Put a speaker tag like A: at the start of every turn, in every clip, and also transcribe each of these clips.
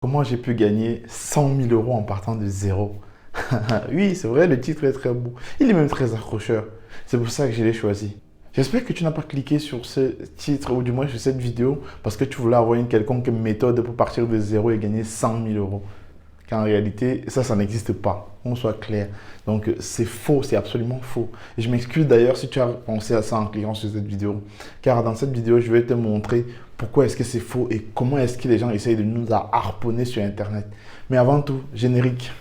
A: Comment j'ai pu gagner 100 000 euros en partant de zéro? Oui, c'est vrai, le titre est très beau. Il est même très accrocheur. C'est pour ça que je l'ai choisi. J'espère que tu n'as pas cliqué sur ce titre ou du moins sur cette vidéo parce que tu voulais avoir une quelconque méthode pour partir de zéro et gagner 100 000 euros. Car en réalité, ça n'existe pas. On soit clair. Donc, c'est faux, c'est absolument faux. Et je m'excuse d'ailleurs si tu as pensé à ça en cliquant sur cette vidéo. Car dans cette vidéo, je vais te montrer pourquoi est-ce que c'est faux et comment est-ce que les gens essayent de nous harponner sur Internet. Mais avant tout, générique.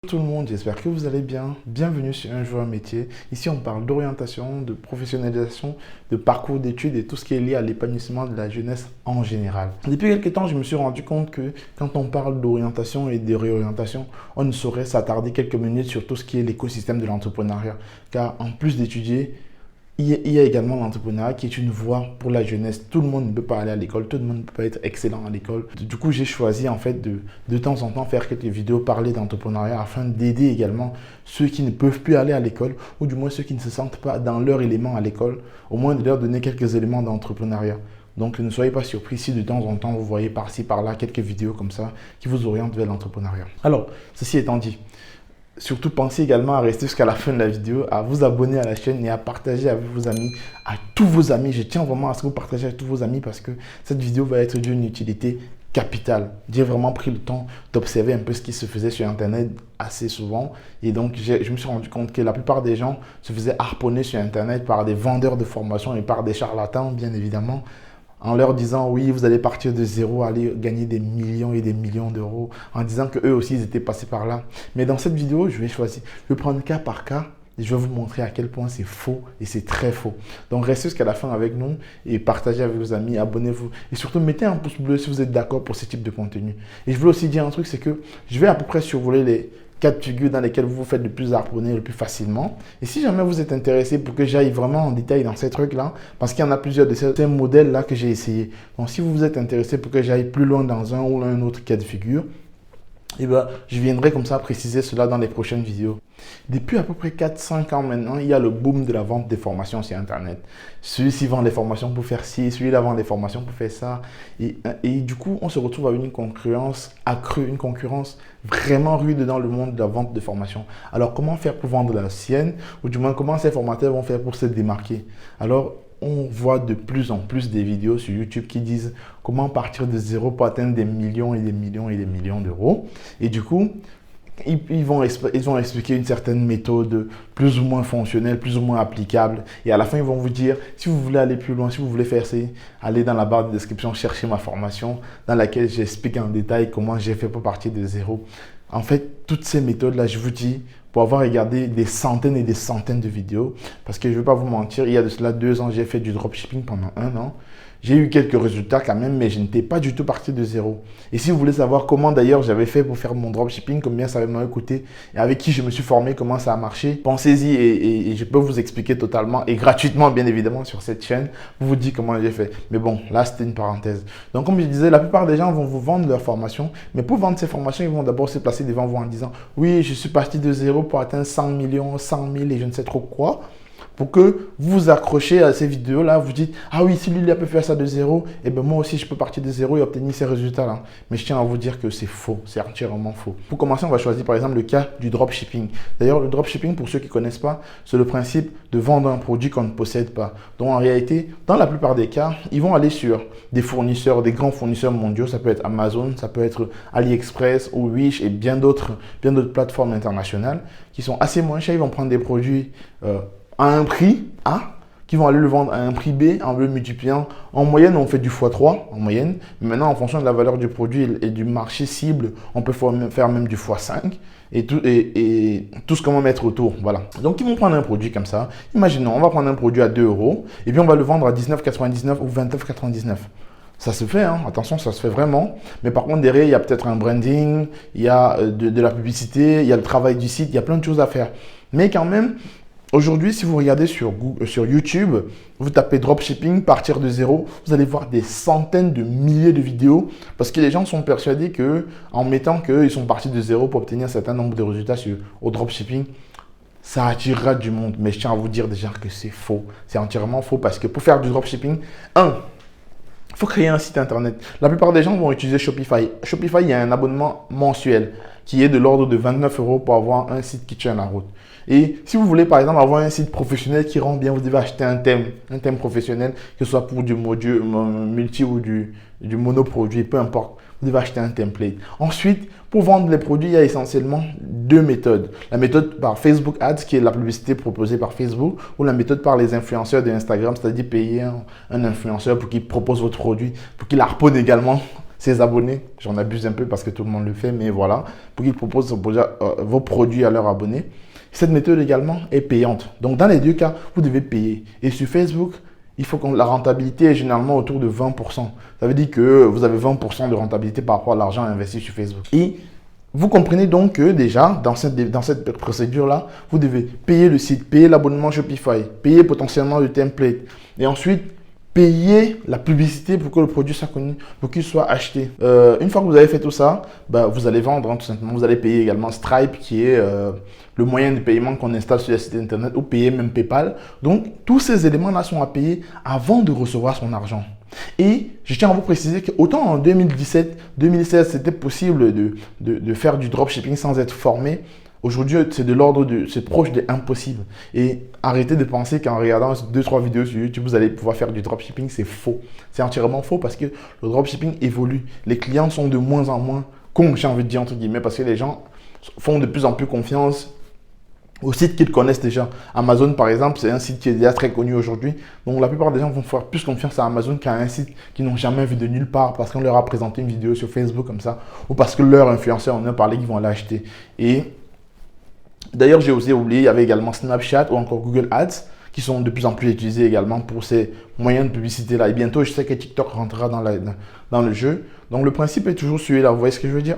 A: Tout le monde, j'espère que vous allez bien. Bienvenue sur Un Joueur Métier. Ici, on parle d'orientation, de professionnalisation, de parcours d'études et tout ce qui est lié à l'épanouissement de la jeunesse en général. Depuis quelques temps, je me suis rendu compte que quand on parle d'orientation et de réorientation, on ne saurait s'attarder quelques minutes sur tout ce qui est l'écosystème de l'entrepreneuriat. Car en plus d'étudier, il y a également l'entrepreneuriat qui est une voie pour la jeunesse. Tout le monde ne peut pas aller à l'école, tout le monde ne peut pas être excellent à l'école. Du coup, j'ai choisi en fait de temps en temps faire quelques vidéos, parler d'entrepreneuriat afin d'aider également ceux qui ne peuvent plus aller à l'école ou du moins ceux qui ne se sentent pas dans leur élément à l'école, au moins de leur donner quelques éléments d'entrepreneuriat. Donc ne soyez pas surpris si de temps en temps vous voyez par-ci par-là quelques vidéos comme ça qui vous orientent vers l'entrepreneuriat. Alors, ceci étant dit, surtout, pensez également à rester jusqu'à la fin de la vidéo, à vous abonner à la chaîne et à partager avec vos amis, à tous vos amis. Je tiens vraiment à ce que vous partagez avec tous vos amis parce que cette vidéo va être d'une utilité capitale. J'ai vraiment pris le temps d'observer un peu ce qui se faisait sur Internet assez souvent. Et donc, je me suis rendu compte que la plupart des gens se faisaient harponner sur Internet par des vendeurs de formation et par des charlatans, bien évidemment, en leur disant oui, vous allez partir de zéro, aller gagner des millions et des millions d'euros, en disant qu'eux aussi, ils étaient passés par là. Mais dans cette vidéo, je vais choisir, je vais prendre cas par cas et je vais vous montrer à quel point c'est faux et c'est très faux. Donc, restez jusqu'à la fin avec nous et partagez avec vos amis, abonnez-vous. Et surtout, mettez un pouce bleu si vous êtes d'accord pour ce type de contenu. Et je veux aussi dire un truc, c'est que je vais à peu près survoler les 4 figures dans lesquelles vous vous faites le plus harponner le plus facilement. Et si jamais vous êtes intéressé pour que j'aille vraiment en détail dans ces trucs-là, parce qu'il y en a plusieurs de ces modèles-là que j'ai essayé. Donc, si vous vous êtes intéressé pour que j'aille plus loin dans un ou un autre cas de figure, et ben, je viendrai comme ça préciser cela dans les prochaines vidéos. Depuis à peu près 4-5 ans maintenant, il y a le boom de la vente des formations sur Internet. Celui-ci vend des formations pour faire ci, celui-là vend des formations pour faire ça. Et du coup, on se retrouve avec une concurrence accrue, une concurrence vraiment rude dans le monde de la vente de formations. Alors, comment faire pour vendre la sienne? Ou du moins, comment ces formateurs vont faire pour se démarquer? Alors, on voit de plus en plus des vidéos sur YouTube qui disent comment partir de zéro pour atteindre des millions et des millions et des millions d'euros. Et du coup, ils vont expliquer une certaine méthode plus ou moins fonctionnelle, plus ou moins applicable. Et à la fin, ils vont vous dire, si vous voulez aller plus loin, si vous voulez faire ça, allez dans la barre de description, chercher ma formation dans laquelle j'explique en détail comment j'ai fait pour partir de zéro. En fait, toutes ces méthodes-là, je vous dis, pour avoir regardé des centaines et des centaines de vidéos, parce que je ne vais pas vous mentir, il y a de cela 2 ans, j'ai fait du dropshipping pendant 1 an. J'ai eu quelques résultats quand même, mais je n'étais pas du tout parti de zéro. Et si vous voulez savoir comment d'ailleurs j'avais fait pour faire mon dropshipping, combien ça m'a coûté, et avec qui je me suis formé, comment ça a marché, pensez-y et je peux vous expliquer totalement et gratuitement bien évidemment sur cette chaîne, vous dites comment j'ai fait. Mais bon, là c'était une parenthèse. Donc comme je disais, la plupart des gens vont vous vendre leur formation, mais pour vendre ces formations, ils vont d'abord se placer devant vous en disant « Oui, je suis parti de zéro pour atteindre 100 millions, 100 000 et je ne sais trop quoi ». Pour que vous vous accrochez à ces vidéos-là, vous dites « Ah oui, si lui, il a pu faire ça de zéro, et bien moi aussi, je peux partir de zéro et obtenir ces résultats-là. » Mais je tiens à vous dire que c'est faux, c'est entièrement faux. Pour commencer, on va choisir par exemple le cas du dropshipping. D'ailleurs, le dropshipping, pour ceux qui ne connaissent pas, c'est le principe de vendre un produit qu'on ne possède pas. Donc en réalité, dans la plupart des cas, ils vont aller sur des fournisseurs, des grands fournisseurs mondiaux. Ça peut être Amazon, ça peut être AliExpress ou Wish et bien d'autres plateformes internationales qui sont assez moins chères. Ils vont prendre des produits à un prix A, qui vont aller le vendre à un prix B en le multipliant. En moyenne, on fait du x3 en moyenne. Mais maintenant, en fonction de la valeur du produit et du marché cible, on peut faire même du x5 et tout ce qu'on va mettre autour. Voilà. Donc, ils vont prendre un produit comme ça. Imaginons, on va prendre un produit à 2 euros et puis on va le vendre à 19,99 ou 29,99. Ça se fait, hein. Attention, ça se fait vraiment. Mais par contre, derrière, il y a peut-être un branding, il y a de la publicité, il y a le travail du site, il y a plein de choses à faire. Mais quand même, Aujourd'hui, si vous regardez sur YouTube, vous tapez dropshipping, partir de zéro, vous allez voir des centaines de milliers de vidéos parce que les gens sont persuadés qu'en mettant qu'ils sont partis de zéro pour obtenir un certain nombre de résultats au dropshipping, ça attirera du monde. Mais je tiens à vous dire déjà que c'est faux. C'est entièrement faux parce que pour faire du dropshipping, il faut créer un site internet. La plupart des gens vont utiliser Shopify. Shopify, il y a un abonnement mensuel qui est de l'ordre de 29 € pour avoir un site qui tient la route. Et si vous voulez par exemple avoir un site professionnel qui rend bien, vous devez acheter un thème professionnel, que ce soit pour du module multi ou du monoproduit, peu importe. Vous devez acheter un template. Ensuite, pour vendre les produits, il y a essentiellement deux méthodes. La méthode par Facebook Ads, qui est la publicité proposée par Facebook, ou la méthode par les influenceurs de Instagram, c'est-à-dire payer un influenceur pour qu'il propose votre produit, pour qu'il harponne également ses abonnés. J'en abuse un peu parce que tout le monde le fait, mais voilà, pour qu'ils proposent vos produits à leurs abonnés. Cette méthode également est payante. Donc, dans les deux cas, vous devez payer. Et sur Facebook, il faut que la rentabilité est généralement autour de 20%. Ça veut dire que vous avez 20% de rentabilité par rapport à l'argent investi sur Facebook. Et vous comprenez donc que déjà, dans cette procédure-là, vous devez payer le site, payer l'abonnement Shopify, payer potentiellement le template. Et ensuite, payer la publicité pour que le produit soit connu, pour qu'il soit acheté. Une fois que vous avez fait tout ça, vous allez vendre tout simplement. Vous allez payer également Stripe qui est le moyen de paiement qu'on installe sur le site internet ou payer même PayPal. Donc, tous ces éléments-là sont à payer avant de recevoir son argent. Et je tiens à vous préciser qu'autant en 2017, 2016, c'était possible de faire du dropshipping sans être formé. Aujourd'hui, c'est proche de l'impossible. Et arrêtez de penser qu'en regardant 2-3 vidéos sur YouTube, vous allez pouvoir faire du dropshipping. C'est faux. C'est entièrement faux parce que le dropshipping évolue. Les clients sont de moins en moins cons, j'ai envie de dire entre guillemets, parce que les gens font de plus en plus confiance aux sites qu'ils connaissent déjà. Amazon, par exemple, c'est un site qui est déjà très connu aujourd'hui. Donc, la plupart des gens vont faire plus confiance à Amazon qu'à un site qu'ils n'ont jamais vu de nulle part parce qu'on leur a présenté une vidéo sur Facebook comme ça ou parce que leur influenceur en a parlé qu'ils vont l'acheter. Et d'ailleurs, j'ai osé oublier, il y avait également Snapchat ou encore Google Ads qui sont de plus en plus utilisés également pour ces moyens de publicité-là. Et bientôt, je sais que TikTok rentrera dans le jeu. Donc, le principe est toujours celui-là. Vous voyez ce que je veux dire?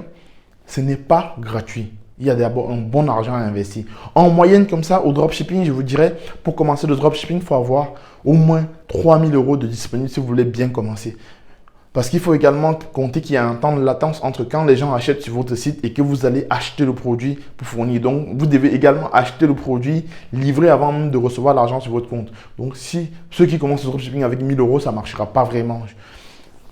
A: Ce n'est pas gratuit. Il y a d'abord un bon argent à investir. En moyenne, comme ça, au dropshipping, je vous dirais, pour commencer le dropshipping, il faut avoir au moins 3 000 € de disponible si vous voulez bien commencer. Parce qu'il faut également compter qu'il y a un temps de latence entre quand les gens achètent sur votre site et que vous allez acheter le produit pour fournir. Donc, vous devez également acheter le produit livré avant même de recevoir l'argent sur votre compte. Donc, si ceux qui commencent le dropshipping avec 1 000 €, ça ne marchera pas vraiment.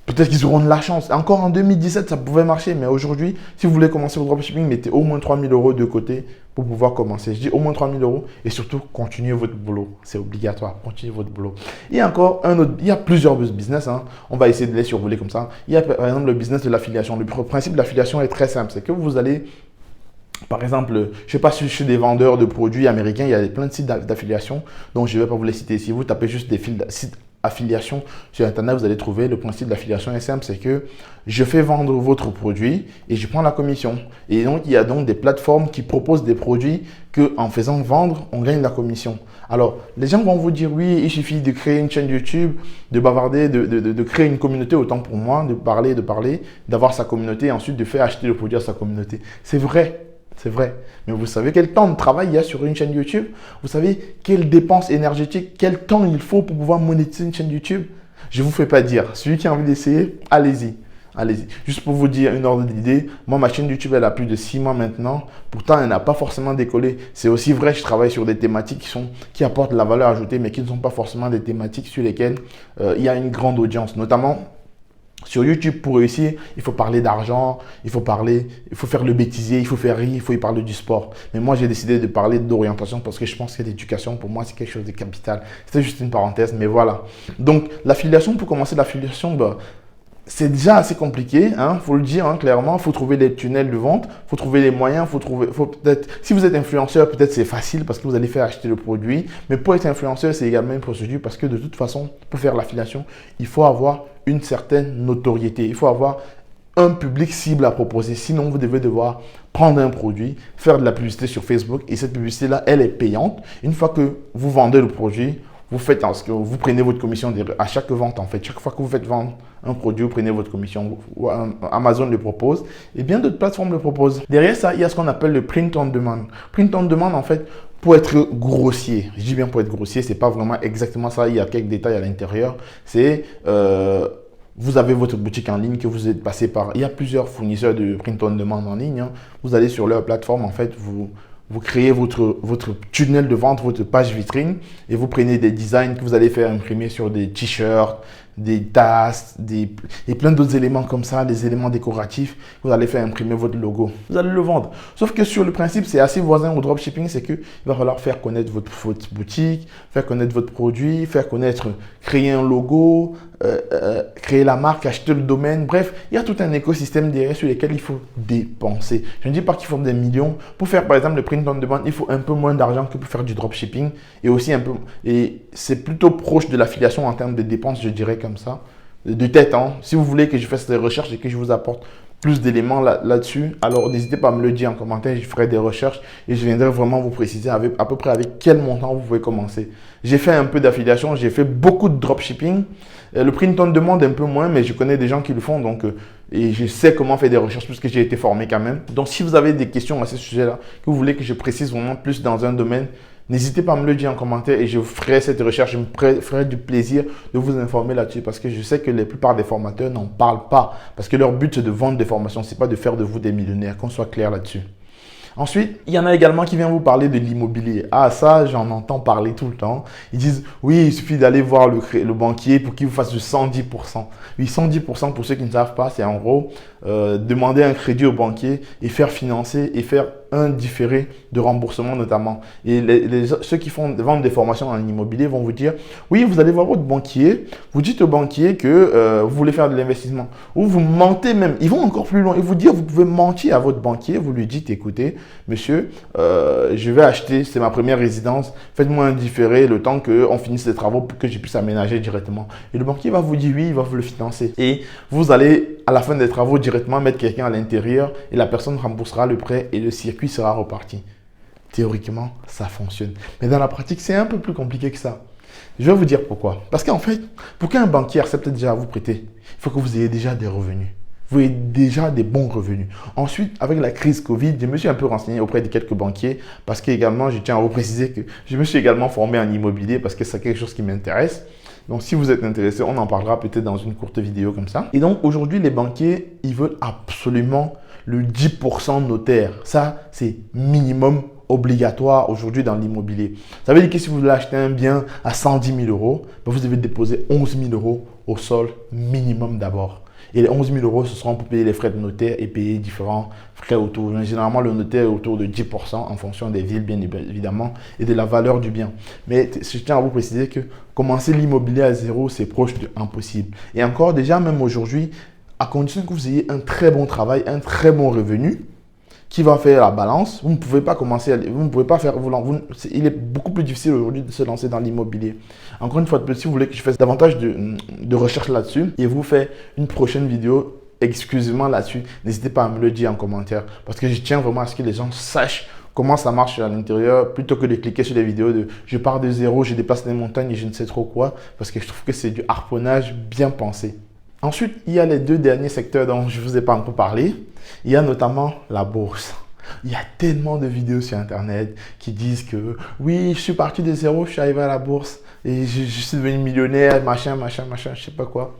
A: Peut-être qu'ils auront de la chance. Encore en 2017, ça pouvait marcher. Mais aujourd'hui, si vous voulez commencer le dropshipping, mettez au moins 3 000 € de côté pour pouvoir commencer. Je dis au moins 3 000 € et surtout, continuez votre boulot. C'est obligatoire. Continuez votre boulot. Il y a encore il y a plusieurs business. On va essayer de les survoler comme ça. Il y a par exemple le business de l'affiliation. Le principe de l'affiliation est très simple. C'est que vous allez, par exemple, je ne sais pas si chez des vendeurs de produits américains, il y a plein de sites d'affiliation. Donc, je ne vais pas vous les citer ici. Vous tapez juste des sites affiliation sur Internet, vous allez trouver le principe de l'affiliation est simple, c'est que je fais vendre votre produit et je prends la commission. Et donc, il y a donc des plateformes qui proposent des produits qu'en faisant vendre, on gagne la commission. Alors, les gens vont vous dire, oui, il suffit de créer une chaîne YouTube, de bavarder, de créer une communauté, autant pour moi, de parler, d'avoir sa communauté et ensuite de faire acheter le produit à sa communauté. C'est vrai. C'est vrai. Mais vous savez quel temps de travail il y a sur une chaîne YouTube? Vous savez quelles dépenses énergétiques, quel temps il faut pour pouvoir monétiser une chaîne YouTube? Je ne vous fais pas dire. Celui qui a envie d'essayer, allez-y. Allez-y. Juste pour vous dire une ordre d'idée, moi, ma chaîne YouTube, elle a plus de 6 mois maintenant. Pourtant, elle n'a pas forcément décollé. C'est aussi vrai, je travaille sur des thématiques qui apportent de la valeur ajoutée, mais qui ne sont pas forcément des thématiques sur lesquelles il y a une grande audience. Notamment, sur YouTube, pour réussir, il faut parler d'argent, il faut faire le bêtisier, il faut faire rire, il faut y parler du sport. Mais moi, j'ai décidé de parler d'orientation parce que je pense que l'éducation, pour moi, c'est quelque chose de capital. C'était juste une parenthèse, mais voilà. Donc, l'affiliation, pour commencer l'affiliation, c'est déjà assez compliqué, faut le dire clairement. Il faut trouver les tunnels de vente, il faut trouver les moyens, si vous êtes influenceur, peut-être c'est facile parce que vous allez faire acheter le produit. Mais pour être influenceur, c'est également une procédure parce que de toute façon, pour faire l'affiliation, il faut avoir une certaine notoriété. Il faut avoir un public cible à proposer. Sinon, vous devez devoir prendre un produit, faire de la publicité sur Facebook et cette publicité-là, elle est payante. Une fois que vous vendez le produit, vous faites en ce que vous prenez votre commission à chaque vente en fait. Chaque fois que vous faites vendre un produit, vous prenez votre commission. Amazon le propose et bien d'autres plateformes le proposent. Derrière ça, il y a ce qu'on appelle le print on demand. Print on demand en fait, pour être grossier, je dis bien pour être grossier, c'est pas vraiment exactement ça, il y a quelques détails à l'intérieur. C'est vous avez votre boutique en ligne que vous êtes passé par. Il y a plusieurs fournisseurs de print on demand en ligne. Hein. Vous allez sur leur plateforme, en fait, vous créez votre tunnel de vente, votre page vitrine et vous prenez des designs que vous allez faire imprimer sur des t-shirts, des tasses, et plein d'autres éléments comme ça, des éléments décoratifs. Vous allez faire imprimer votre logo. Vous allez le vendre. Sauf que sur le principe, c'est assez voisin au dropshipping, c'est qu'il va falloir faire connaître votre boutique, faire connaître votre produit, faire connaître, créer un logo, créer la marque, acheter le domaine. Bref, il y a tout un écosystème derrière sur lequel il faut dépenser. Je ne dis pas qu'il faut des millions. Pour faire par exemple le print on demand, il faut un peu moins d'argent que pour faire du dropshipping et aussi un peu, et c'est plutôt proche de l'affiliation en termes de dépenses, je dirais comme ça, de tête. Hein. Si vous voulez que je fasse des recherches et que je vous apporte plus d'éléments là-dessus, alors n'hésitez pas à me le dire en commentaire, je ferai des recherches et je viendrai vraiment vous préciser à peu près avec quel montant vous pouvez commencer. J'ai fait un peu d'affiliation, j'ai fait beaucoup de dropshipping. Le print on demand un peu moins, mais je connais des gens qui le font, donc et je sais comment faire des recherches puisque j'ai été formé quand même. Donc si vous avez des questions à ce sujet-là, que vous voulez que je précise vraiment plus dans un domaine, n'hésitez pas à me le dire en commentaire et je ferai cette recherche. Je me ferai du plaisir de vous informer là-dessus parce que je sais que la plupart des formateurs n'en parlent pas parce que leur but c'est de vendre des formations, c'est pas de faire de vous des millionnaires, qu'on soit clair là-dessus. Ensuite, il y en a également qui viennent vous parler de l'immobilier. Ah, ça, j'en entends parler tout le temps. Ils disent, oui, il suffit d'aller voir le banquier pour qu'il vous fasse du 110%. Oui, 110% pour ceux qui ne savent pas, c'est en gros demander un crédit au banquier et faire financer et faire un différé de remboursement notamment. Et ceux qui vendent des formations en immobilier vont vous dire, oui, vous allez voir votre banquier, vous dites au banquier que vous voulez faire de l'investissement. Ou vous mentez même, ils vont encore plus loin et vous dire, vous pouvez mentir à votre banquier, vous lui dites, écoutez, monsieur, je vais acheter, c'est ma première résidence, faites-moi un différé le temps qu'on finisse les travaux pour que je puisse aménager directement. Et le banquier va vous dire oui, il va vous le financer. Et vous allez, à la fin des travaux, directement mettre quelqu'un à l'intérieur et la personne remboursera le prêt et le circuit sera reparti. Théoriquement, ça fonctionne. Mais dans la pratique, c'est un peu plus compliqué que ça. Je vais vous dire pourquoi. Parce qu'en fait, pour qu'un banquier accepte déjà à vous prêter, il faut que vous ayez déjà des revenus. Vous avez déjà des bons revenus. Ensuite, avec la crise Covid, je me suis un peu renseigné auprès de quelques banquiers parce qu'également, je tiens à vous préciser que je me suis également formé en immobilier parce que c'est quelque chose qui m'intéresse. Donc, si vous êtes intéressé, on en parlera peut-être dans une courte vidéo comme ça. Et donc, aujourd'hui, les banquiers, ils veulent absolument le 10% notaire. Ça, c'est minimum obligatoire aujourd'hui dans l'immobilier. Ça veut dire que si vous voulez acheter un bien à 110 000 euros, vous devez déposer 11 000 euros au sol minimum d'abord. Et les 11 000 euros, ce seront pour payer les frais de notaire et payer différents frais autour. Mais généralement, le notaire est autour de 10% en fonction des villes, bien évidemment, et de la valeur du bien. Mais je tiens à vous préciser que commencer l'immobilier à zéro, c'est proche de impossible. Et encore, déjà, même aujourd'hui, à condition que vous ayez un très bon travail, un très bon revenu, qui va faire la balance, vous ne pouvez pas commencer, vous ne pouvez pas faire, il est beaucoup plus difficile aujourd'hui de se lancer dans l'immobilier. Encore une fois, si vous voulez que je fasse davantage de recherches là-dessus et vous faire une prochaine vidéo exclusivement là-dessus, n'hésitez pas à me le dire en commentaire parce que je tiens vraiment à ce que les gens sachent comment ça marche à l'intérieur plutôt que de cliquer sur des vidéos de je pars de zéro, je dépasse les montagnes et je ne sais trop quoi parce que je trouve que c'est du harponnage bien pensé. Ensuite, il y a les deux derniers secteurs dont je ne vous ai pas encore parlé. Il y a notamment la bourse. Il y a tellement de vidéos sur Internet qui disent que oui, je suis parti de zéro, je suis arrivé à la bourse et je suis devenu millionnaire, machin, je ne sais pas quoi.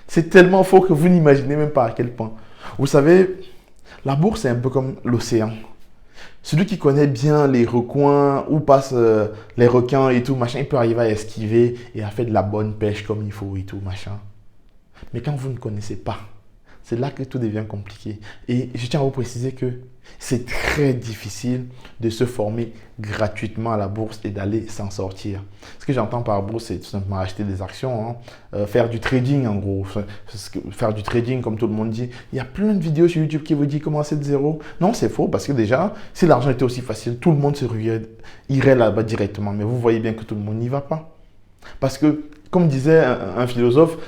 A: C'est tellement faux que vous n'imaginez même pas à quel point. Vous savez, la bourse, c'est un peu comme l'océan. Celui qui connaît bien les recoins, où passent les requins et tout, machin, il peut arriver à esquiver et à faire de la bonne pêche comme il faut et tout, machin. Mais quand vous ne connaissez pas, c'est là que tout devient compliqué. Et je tiens à vous préciser que c'est très difficile de se former gratuitement à la bourse et d'aller s'en sortir. Ce que j'entends par bourse, c'est tout simplement acheter des actions, faire du trading en gros. Faire du trading comme tout le monde dit. Il y a plein de vidéos sur YouTube qui vous disent commencer de zéro. Non, c'est faux parce que déjà, si l'argent était aussi facile, tout le monde irait là-bas directement. Mais vous voyez bien que tout le monde n'y va pas. Parce que, comme disait un philosophe,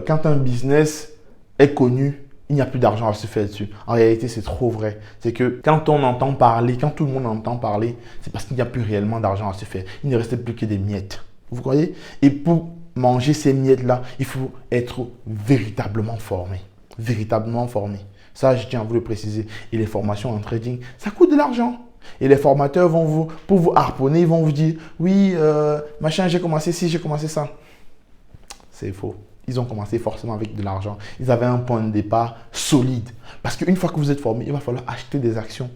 A: quand un business est connu, il n'y a plus d'argent à se faire dessus. En réalité, c'est trop vrai. C'est que quand on entend parler, quand tout le monde entend parler, c'est parce qu'il n'y a plus réellement d'argent à se faire. Il ne restait plus que des miettes. Vous voyez? Et pour manger ces miettes-là, il faut être véritablement formé. Véritablement formé. Ça, je tiens à vous le préciser. Et les formations en trading, ça coûte de l'argent. Et les formateurs pour vous harponner, ils vont vous dire, oui, machin, j'ai commencé ci, j'ai commencé ça. C'est faux. Ils ont commencé forcément avec de l'argent. Ils avaient un point de départ solide. Parce qu'une fois que vous êtes formé, il va falloir acheter des actions.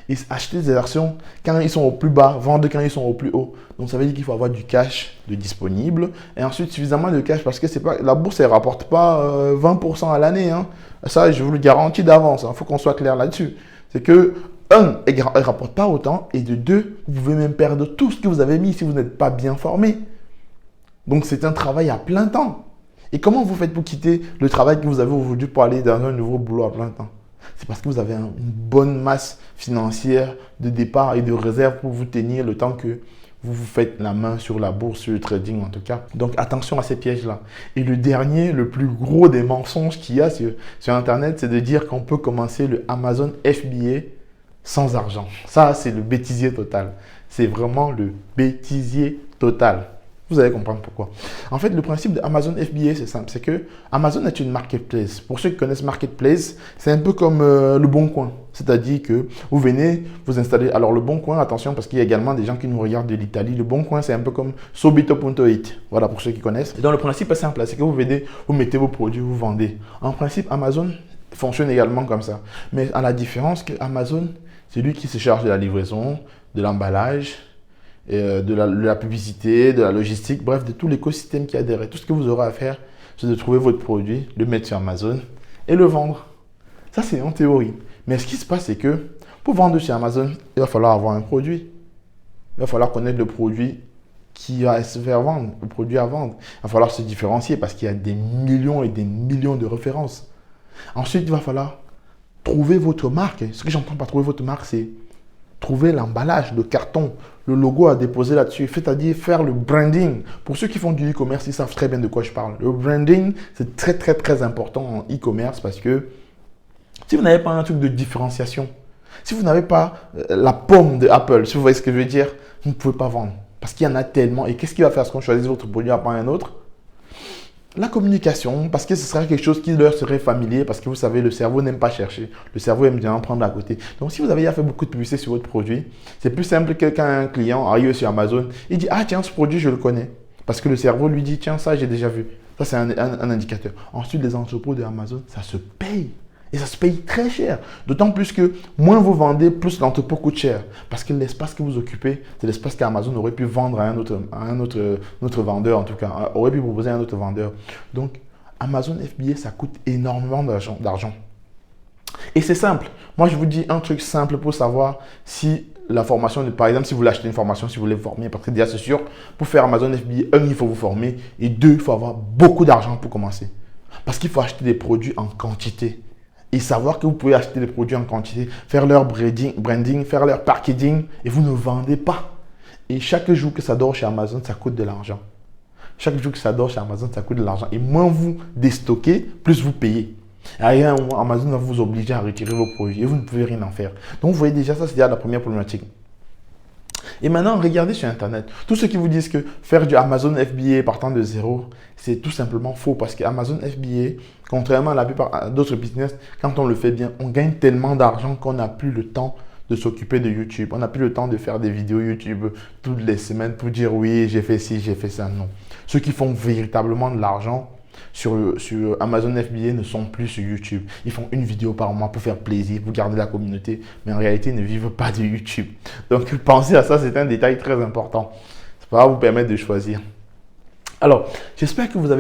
A: Et acheter des actions quand ils sont au plus bas, vendre quand ils sont au plus haut. Donc ça veut dire qu'il faut avoir du cash de disponible et ensuite suffisamment de cash parce que c'est pas, la bourse ne rapporte pas 20% à l'année. Hein. Ça, je vous le garantis d'avance. Il faut qu'on soit clair là-dessus. C'est que, un, elle ne rapporte pas autant et de deux, vous pouvez même perdre tout ce que vous avez mis si vous n'êtes pas bien formé. Donc c'est un travail à plein temps. Et comment vous faites pour quitter le travail que vous avez aujourd'hui pour aller dans un nouveau boulot à plein temps? C'est parce que vous avez une bonne masse financière de départ et de réserve pour vous tenir le temps que vous vous faites la main sur la bourse, sur le trading en tout cas. Donc attention à ces pièges-là. Et le dernier, le plus gros des mensonges qu'il y a sur Internet, c'est de dire qu'on peut commencer le Amazon FBA sans argent. Ça, c'est le bêtisier total. C'est vraiment le bêtisier total. Vous allez comprendre pourquoi. En fait, le principe de Amazon FBA, c'est simple. C'est que Amazon est une marketplace. Pour ceux qui connaissent marketplace, c'est un peu comme le Bon Coin. C'est-à-dire que vous venez vous installer. Alors, le Bon Coin, attention, parce qu'il y a également des gens qui nous regardent de l'Italie. Le Bon Coin, c'est un peu comme Subito.it. Voilà, pour ceux qui connaissent. Et donc, le principe est simple. C'est que vous venez, vous mettez vos produits, vous vendez. En principe, Amazon fonctionne également comme ça. Mais à la différence que Amazon, c'est lui qui se charge de la livraison, de l'emballage, de la publicité, de la logistique, bref, de tout l'écosystème qui a derrière. Tout ce que vous aurez à faire, c'est de trouver votre produit, le mettre sur Amazon et le vendre. Ça, c'est en théorie. Mais ce qui se passe, c'est que pour vendre sur Amazon, il va falloir avoir un produit. Il va falloir connaître le produit qui va se faire vendre, le produit à vendre. Il va falloir se différencier parce qu'il y a des millions et des millions de références. Ensuite, il va falloir trouver votre marque. Ce que j'entends par trouver votre marque, c'est trouver l'emballage, le carton, le logo à déposer là-dessus, c'est-à-dire faire le branding. Pour ceux qui font du e-commerce, ils savent très bien de quoi je parle. Le branding, c'est très, très, très important en e-commerce parce que si vous n'avez pas un truc de différenciation, si vous n'avez pas la pomme de Apple, si vous voyez ce que je veux dire, vous ne pouvez pas vendre. Parce qu'il y en a tellement. Et qu'est-ce qui va faire ce qu'on choisit votre produit à part un autre? La communication, parce que ce sera quelque chose qui leur serait familier, parce que vous savez, le cerveau n'aime pas chercher. Le cerveau aime bien en prendre à côté. Donc, si vous avez déjà fait beaucoup de publicité sur votre produit, c'est plus simple que quand un client arrive sur Amazon, il dit « Ah, tiens, ce produit, je le connais. » Parce que le cerveau lui dit « Tiens, ça, j'ai déjà vu. » Ça, c'est un indicateur. Ensuite, les entrepôts de Amazon, ça se paye. Et ça se paye très cher. D'autant plus que moins vous vendez, plus l'entrepôt coûte cher. Parce que l'espace que vous occupez, c'est l'espace qu'Amazon aurait pu vendre à un autre vendeur, en tout cas. Aurait pu proposer à un autre vendeur. Donc, Amazon FBA, ça coûte énormément d'argent. Et c'est simple. Moi, je vous dis un truc simple pour savoir si la formation, par exemple, si vous voulez acheter une formation, si vous voulez vous former, parce que déjà, c'est sûr, pour faire Amazon FBA, il faut vous former. Et deux, il faut avoir beaucoup d'argent pour commencer. Parce qu'il faut acheter des produits en quantité. Et savoir que vous pouvez acheter des produits en quantité, faire leur branding, faire leur packaging et vous ne vendez pas. Et chaque jour que ça dort chez Amazon, ça coûte de l'argent. Chaque jour que ça dort chez Amazon, ça coûte de l'argent. Et moins vous déstockez, plus vous payez. Et à un moment, Amazon va vous obliger à retirer vos produits et vous ne pouvez rien en faire. Donc, vous voyez déjà, ça c'est déjà la première problématique. Et maintenant, regardez sur Internet. Tous ceux qui vous disent que faire du Amazon FBA partant de zéro, c'est tout simplement faux. Parce que Amazon FBA, contrairement à la plupart d'autres business, quand on le fait bien, on gagne tellement d'argent qu'on n'a plus le temps de s'occuper de YouTube. On n'a plus le temps de faire des vidéos YouTube toutes les semaines pour dire oui, j'ai fait ci, j'ai fait ça. Non. Ceux qui font véritablement de l'argent sur Amazon FBA ne sont plus sur YouTube. Ils font une vidéo par mois pour faire plaisir, pour garder la communauté, mais en réalité, ils ne vivent pas de YouTube. Donc, pensez à ça, c'est un détail très important. Ça va vous permettre de choisir. Alors, j'espère que vous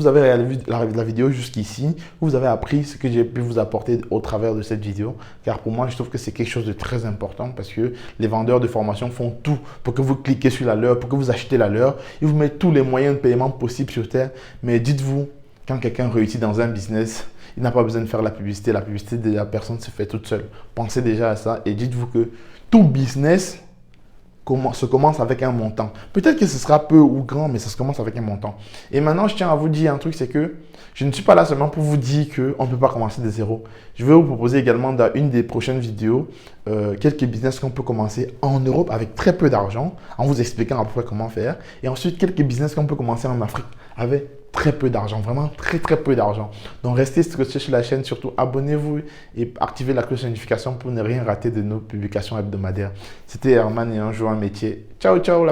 A: avez réalisé la vidéo jusqu'ici, vous avez appris ce que j'ai pu vous apporter au travers de cette vidéo, car pour moi, je trouve que c'est quelque chose de très important parce que les vendeurs de formation font tout pour que vous cliquez sur la leur, pour que vous achetez la leur. Ils vous mettent tous les moyens de paiement possibles sur Terre, mais dites-vous, quand quelqu'un réussit dans un business, il n'a pas besoin de faire la publicité de la personne se fait toute seule. Pensez déjà à ça et dites-vous que tout business se commence avec un montant. Peut-être que ce sera peu ou grand, mais ça se commence avec un montant. Et maintenant, je tiens à vous dire un truc, c'est que je ne suis pas là seulement pour vous dire qu'on ne peut pas commencer de zéro. Je vais vous proposer également dans une des prochaines vidéos quelques business qu'on peut commencer en Europe avec très peu d'argent, en vous expliquant à peu près comment faire. Et ensuite, quelques business qu'on peut commencer en Afrique avec très peu d'argent, vraiment très très peu d'argent. Donc restez scotchés sur la chaîne, surtout abonnez-vous et activez la cloche de notification pour ne rien rater de nos publications hebdomadaires. C'était Herman et un jour un métier. Ciao ciao la famille.